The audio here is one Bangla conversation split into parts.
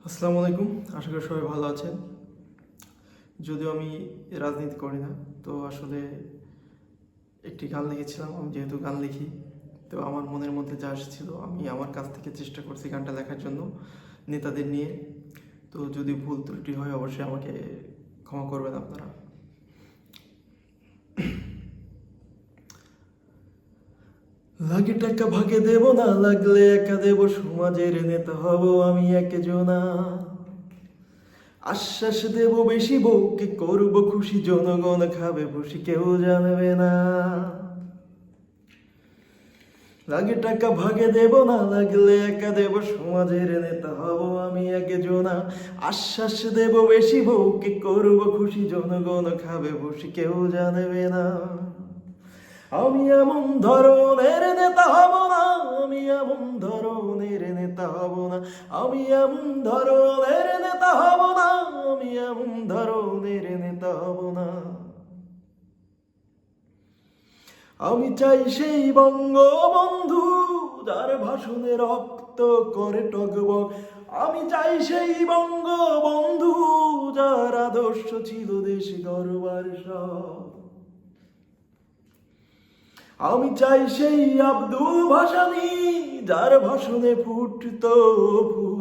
আসসালামু আলাইকুম। আশা করি সবাই ভালো আছেন। যদিও আমি রাজনীতি করি না, তো আসলে একটি গান লিখেছিলাম। আমি যেহেতু গান লিখি, তো আমার মনের মধ্যে যা এসেছিল আমি আমার কাছ থেকে চেষ্টা করছি গানটা লেখার জন্য নেতাদের নিয়ে। তো যদি ভুল ত্রুটি হয় অবশ্যই আমাকে ক্ষমা করবেন আপনারা। লাগে টাকা ভাগে দেব না, লাগলে একা দেব, সমাজের নেতা হব আমি একজনা। আশ্বাস দেব বেশি বউকে করব খুশি, জনগণ খাবে বসি কেউ জানবে না। লাগে টাকা ভাগে দেব না, লাগলে একা দেব, সমাজের নেতা হব আমি একজনা। আশ্বাস দেব বেশি বউকে করব খুশি, জনগণ খাবে বসি কেউ জানবে না। আমি এমন ধরনের নেতা হব না, আমি এমন ধরনের নেতা হব না, আমি এমন ধরনের নেতা হব না, আমি এমন ধরনের নেতা হব না। আমি চাই সেই বঙ্গবন্ধু যার ভাষণে রক্ত করে টগবগ। আমি চাই সেই বঙ্গবন্ধু যার আদর্শ ছিল দেশ গর্বার সব। আমি চাই সেই আব্দুল ভাসানী যার ভাষণে ফুটতো ফুল।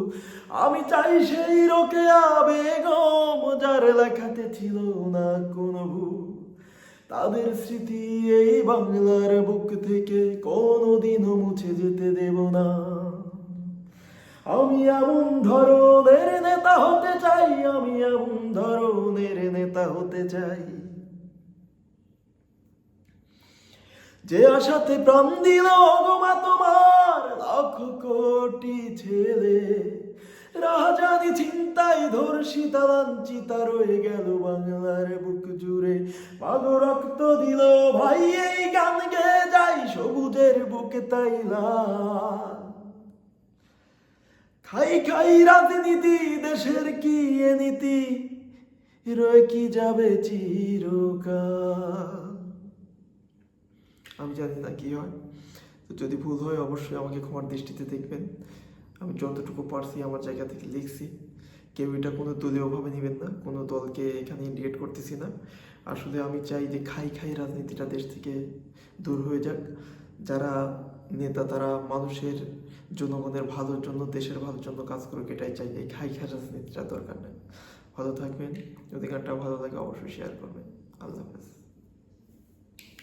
আমি চাই সেই রোকেয়া বেগম যার লেখাতে ছিল না কোনো ভুল। তাদের স্মৃতি এই বাংলার বুক থেকে কোনোদিনও মুছে যেতে দেব না। আমি এমন ধরনের নেতা হতে চাই, আমি এমন ধরনের নেতা হতে চাই, যে আশাতে প্রাণ দিল অগমা তোমার লাখ কোটি ছেলে। রাজানি চিন্তায় ধর্ষিতা লাঞ্ছিতা রয়ে গেল বাংলার বুক জুড়ে। মাগো রক্ত দিল ভাই এই গান গেয়ে যাই, সবুজের বুকে তাই লাল। খাই খাই রাজনীতি দেশের কি এ নীতি, রয়ে কি যাবে চিরকাল। আমি জানি না কি হয়, তো যদি ভুল হয় অবশ্যই আমাকে ক্ষমার দৃষ্টিতে দেখবেন। আমি যতটুকু পারছি আমার জায়গা থেকে লিখছি। কেউ এটা কোনো দলীয়ভাবে নেবেন না, কোনো দলকে এখানে ইন্ডিকেট করতেছি না। আসলে আমি চাই যে খাই খাই রাজনীতিটা দেশ থেকে দূর হয়ে যাক। যারা নেতা তারা মানুষের জনগণের ভালোর জন্য, দেশের ভালোর জন্য কাজ করুক, এটাই চাই। এই খাই খাই রাজনীতিটা দরকার নেই। ভালো থাকবেন। যদি গানটা ভালো লাগে অবশ্যই শেয়ার করবেন। আল্লাহ হাফেজ।